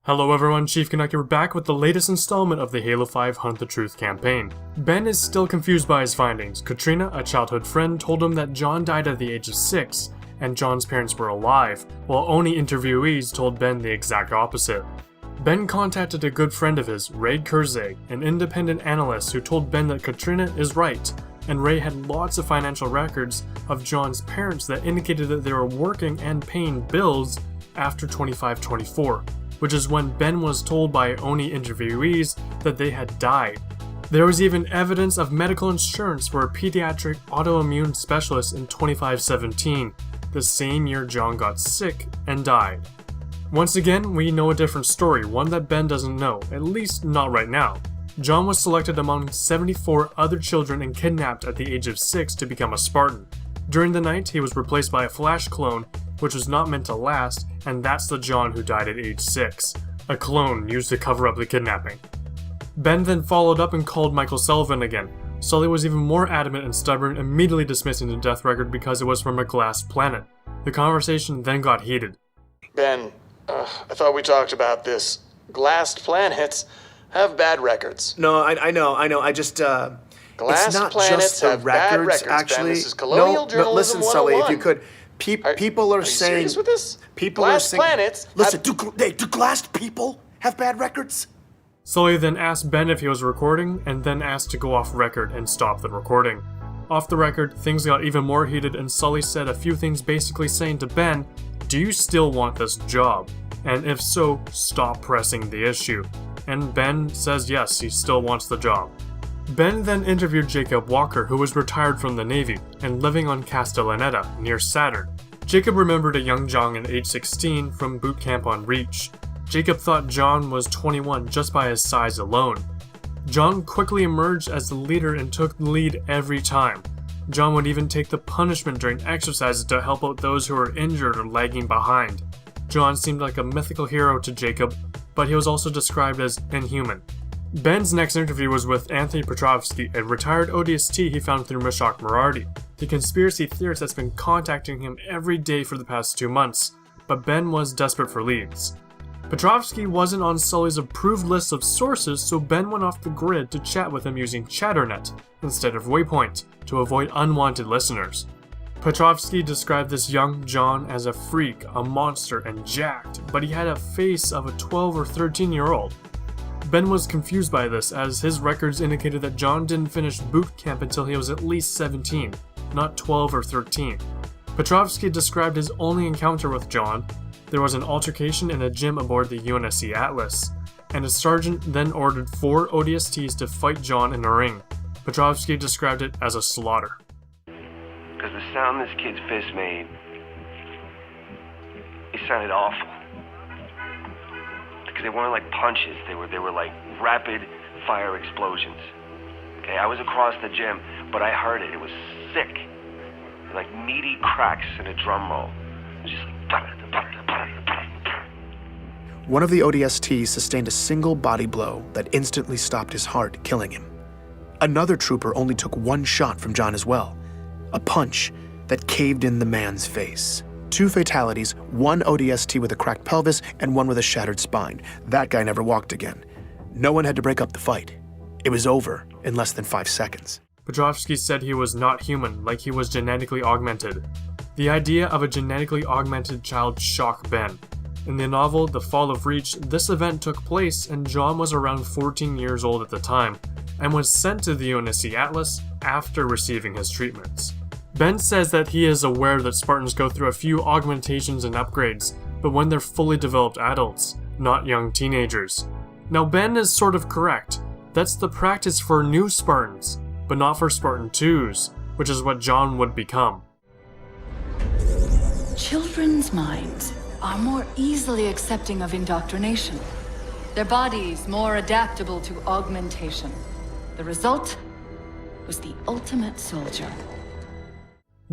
Hello everyone, Chief Canuck here, back with the latest installment of the Halo 5 Hunt the Truth campaign. Ben is still confused by his findings. Katrina, a childhood friend, told him that John died at the age of 6, and John's parents were alive, while Oni interviewees told Ben the exact opposite. Ben contacted a good friend of his, Ray Kurzay, an independent analyst who told Ben that Katrina is right, and Ray had lots of financial records of John's parents that indicated that they were working and paying bills after 25-24. Which is when Ben was told by Oni interviewees that they had died. There was even evidence of medical insurance for a pediatric autoimmune specialist in 2517, the same year John got sick and died. Once again, we know a different story, one that Ben doesn't know, at least not right now. John was selected among 74 other children and kidnapped at the age of 6 to become a Spartan. During the night, he was replaced by a Flash clone, which was not meant to last, and that's the John who died at age 6, a clone used to cover up the kidnapping. Ben then followed up and called Michael Sullivan again. Sully was even more adamant and stubborn, immediately dismissing the death record because it was from a glass planet. The conversation then got heated. Ben, I thought we talked about this. Glassed planets have bad records. No, I know. I just, Glass it's not planets just the have bad records, records, actually. Ben. This is colonial journalism listen, Sully, 101. if you could. People are you saying. serious with this? People Glass are saying. planets. Listen, do glassed people have bad records? Sully then asked Ben if he was recording, and then asked to go off record and stop the recording. Off the record, things got even more heated, and Sully said a few things basically saying to Ben, "Do you still want this job? And if so, stop pressing the issue." And Ben says yes, he still wants the job. Ben then interviewed Jacob Walker, who was retired from the Navy and living on Castellaneta, near Saturn. Jacob remembered a young John at age 16 from boot camp on Reach. Jacob thought John was 21 just by his size alone. John quickly emerged as the leader and took the lead every time. John would even take the punishment during exercises to help out those who were injured or lagging behind. John seemed like a mythical hero to Jacob, but he was also described as inhuman. Ben's next interview was with Anthony Petrovsky, a retired ODST he found through Mashak Murardi, the conspiracy theorist that's been contacting him every day for the past 2 months, but Ben was desperate for leads. Petrovsky wasn't on Sully's approved list of sources, so Ben went off the grid to chat with him using Chatternet instead of Waypoint to avoid unwanted listeners. Petrovsky described this young John as a freak, a monster, and jacked, but he had a face of a 12 or 13-year-old. Ben was confused by this, as his records indicated that John didn't finish boot camp until he was at least 17, not 12 or 13. Petrovsky described his only encounter with John. There was an altercation in a gym aboard the UNSC Atlas, and a sergeant then ordered 4 ODSTs to fight John in a ring. Petrovsky described it as a slaughter. Because the sound this kid's fist made, it sounded awful. Because they weren't like punches, they were like rapid fire explosions. Okay, I was across the gym, but I heard it. It was sick. Like meaty cracks in a drum roll. It was just like... One of the ODSTs sustained a single body blow that instantly stopped his heart, killing him. Another trooper only took 1 shot from John as well. A punch that caved in the man's face. 2 fatalities, 1 ODST with a cracked pelvis and 1 with a shattered spine. That guy never walked again. No one had to break up the fight. It was over in less than 5 seconds. Petrovsky said he was not human, like he was genetically augmented. The idea of a genetically augmented child shocked Ben. In the novel The Fall of Reach, this event took place and John was around 14 years old at the time, and was sent to the UNSC Atlas after receiving his treatments. Ben says that he is aware that Spartans go through a few augmentations and upgrades, but when they're fully developed adults, not young teenagers. Now Ben is sort of correct. That's the practice for new Spartans, but not for Spartan 2s, which is what John would become. Children's minds are more easily accepting of indoctrination. Their bodies more adaptable to augmentation. The result was the ultimate soldier.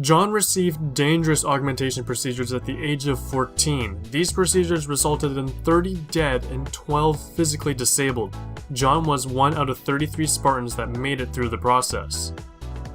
John received dangerous augmentation procedures at the age of 14. These procedures resulted in 30 dead and 12 physically disabled. John was 1 out of 33 Spartans that made it through the process.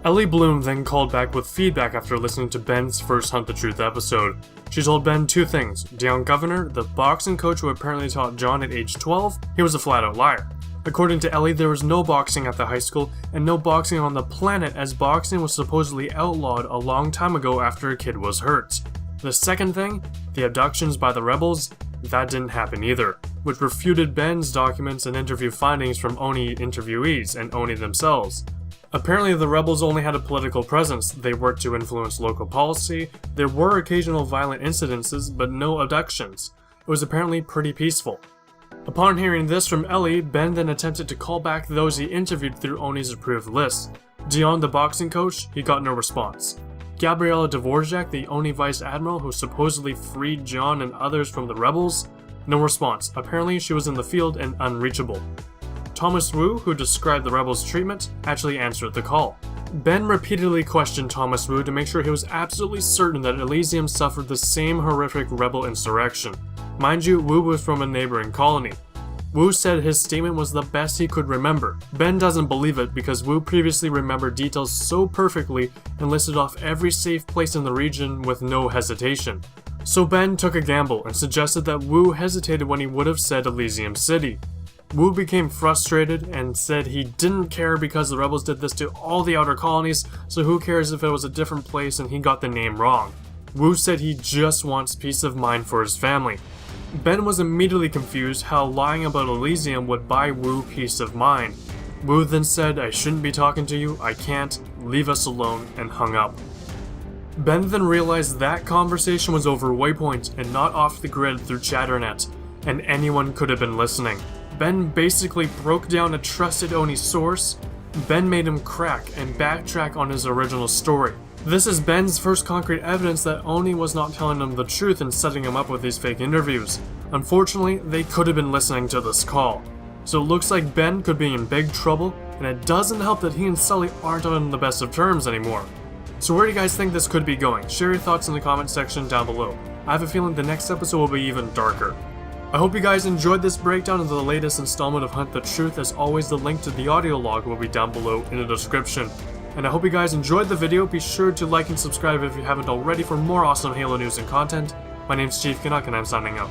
Ellie Bloom then called back with feedback after listening to Ben's first Hunt the Truth episode. She told Ben two things. Dion Governor, the boxing coach who apparently taught John at age 12, he was a flat-out liar. According to Ellie, there was no boxing at the high school and no boxing on the planet, as boxing was supposedly outlawed a long time ago after a kid was hurt. The second thing, the abductions by the rebels, that didn't happen either, which refuted Ben's documents and interview findings from Oni interviewees and Oni themselves. Apparently the rebels only had a political presence, they worked to influence local policy, there were occasional violent incidences, but no abductions. It was apparently pretty peaceful. Upon hearing this from Ellie, Ben then attempted to call back those he interviewed through Oni's approved list. Dion, the boxing coach, he got no response. Gabriella Dvorak, the Oni vice admiral who supposedly freed John and others from the rebels, no response. Apparently she was in the field and unreachable. Thomas Wu, who described the rebels' treatment, actually answered the call. Ben repeatedly questioned Thomas Wu to make sure he was absolutely certain that Elysium suffered the same horrific rebel insurrection. Mind you, Wu was from a neighboring colony. Wu said his statement was the best he could remember. Ben doesn't believe it because Wu previously remembered details so perfectly and listed off every safe place in the region with no hesitation. So Ben took a gamble and suggested that Wu hesitated when he would have said Elysium City. Wu became frustrated and said he didn't care because the rebels did this to all the outer colonies, so who cares if it was a different place and he got the name wrong. Wu said he just wants peace of mind for his family. Ben was immediately confused how lying about Elysium would buy Wu peace of mind. Wu then said, "I shouldn't be talking to you, I can't, leave us alone," and hung up. Ben then realized that conversation was over Waypoint and not off the grid through Chatternet, and anyone could have been listening. Ben basically broke down a trusted Oni source. Ben made him crack and backtrack on his original story. This is Ben's first concrete evidence that Oni was not telling him the truth and setting him up with these fake interviews. Unfortunately, they could have been listening to this call. So it looks like Ben could be in big trouble, and it doesn't help that he and Sully aren't on the best of terms anymore. So where do you guys think this could be going? Share your thoughts in the comment section down below. I have a feeling the next episode will be even darker. I hope you guys enjoyed this breakdown of the latest installment of Hunt the Truth. As always, the link to the audio log will be down below in the description. And I hope you guys enjoyed the video. Be sure to like and subscribe if you haven't already for more awesome Halo news and content. My name's Chief Canuck and I'm signing out.